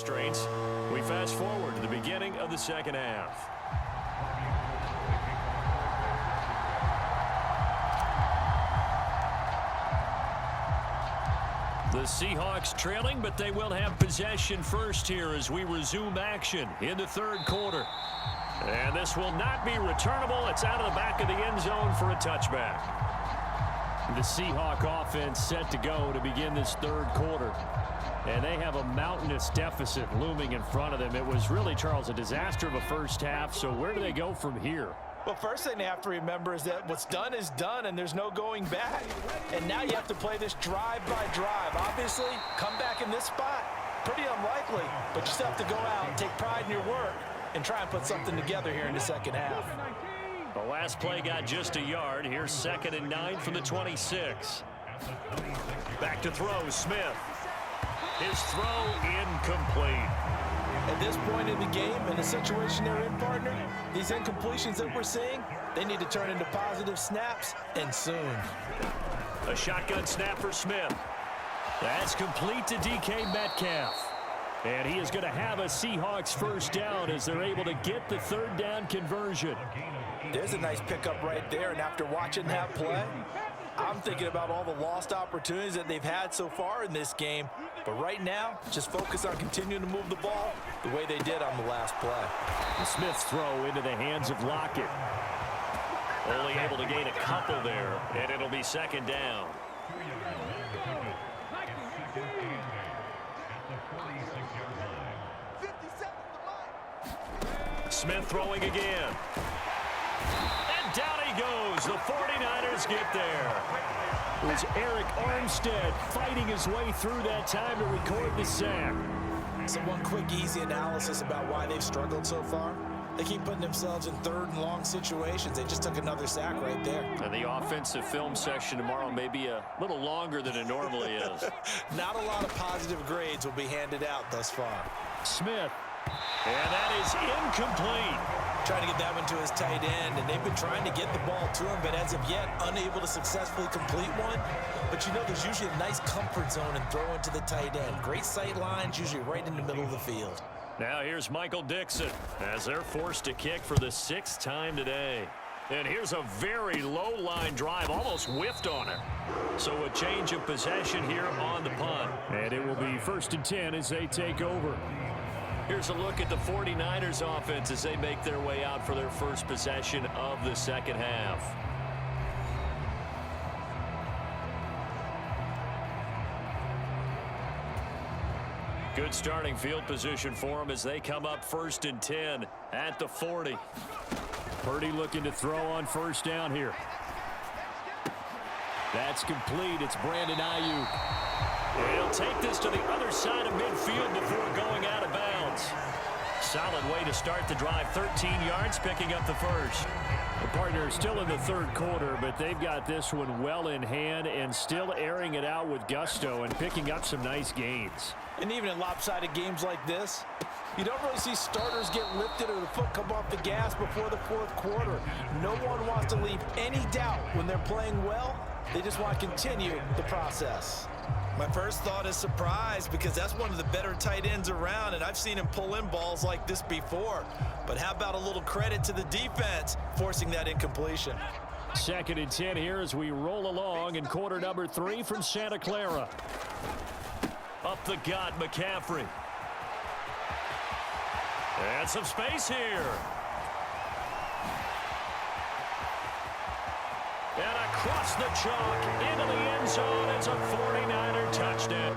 restraints. We fast forward to the beginning of the second half. The Seahawks trailing, but they will have possession first here as we resume action in the third quarter. And this will not be returnable. It's out of the back of the end zone for a touchback. The Seahawk offense set to go to begin this third quarter. And they have a mountainous deficit looming in front of them. It was really, Charles, a disaster of a first half. So where do they go from here? Well, first thing they have to remember is that what's done is done, and there's no going back. And now you have to play this drive by drive. Obviously, come back in this spot, pretty unlikely. But you still have to go out and take pride in your work and try and put something together here in the second half. The last play got just a yard. Here's 2nd and 9 from the 26. Back to throw, Smith. His throw incomplete. At this point in the game, in the situation they're in, partner, these incompletions that we're seeing, they need to turn into positive snaps, and soon. A shotgun snap for Smith. That's complete to DK Metcalf. And he is going to have a Seahawks first down as they're able to get the third down conversion. There's a nice pickup right there, and after watching that play, I'm thinking about all the lost opportunities that they've had so far in this game. But right now, just focus on continuing to move the ball the way they did on the last play. The Smith's throw into the hands of Lockett. Only able to gain a couple there, and it'll be 2nd down. Smith throwing again. And down he goes. The 49ers get there. It was Eric Armstead fighting his way through that time to record the sack. So one quick, easy analysis about why they've struggled so far. They keep putting themselves in third and long situations. They just took another sack right there. And the offensive film session tomorrow may be a little longer than it normally is. Not a lot of positive grades will be handed out thus far. Smith. And that is incomplete. Trying to get that one to his tight end, and they've been trying to get the ball to him, but as of yet, unable to successfully complete one. But you know, there's usually a nice comfort zone in throwing to the tight end. Great sight lines, usually right in the middle of the field. Now here's Michael Dixon as they're forced to kick for the 6th time today. And here's a very low line drive, almost whiffed on it. So a change of possession here on the punt. And it will be 1st and 10 as they take over. Here's a look at the 49ers offense as they make their way out for their first possession of the second half. Good starting field position for them as they come up 1st and 10 at the 40. Purdy looking to throw on first down here. That's complete. It's Brandon Ayuk. He'll take this to the other side of midfield before going out of bounds. Solid way to start the drive. 13 yards, picking up the first. The partner is still in the third quarter, but they've got this one well in hand and still airing it out with gusto and picking up some nice gains. And even in lopsided games like this, you don't really see starters get lifted or the foot come off the gas before the fourth quarter. No one wants to leave any doubt when they're playing well. They just want to continue the process. My first thought is surprise, because that's one of the better tight ends around, and I've seen him pull in balls like this before. But how about a little credit to the defense forcing that incompletion? 2nd and 10 here as we roll along in quarter number 3 from Santa Clara. Up the gut, McCaffrey. And some space here. And across the chalk into the end zone. It's a 49er touchdown.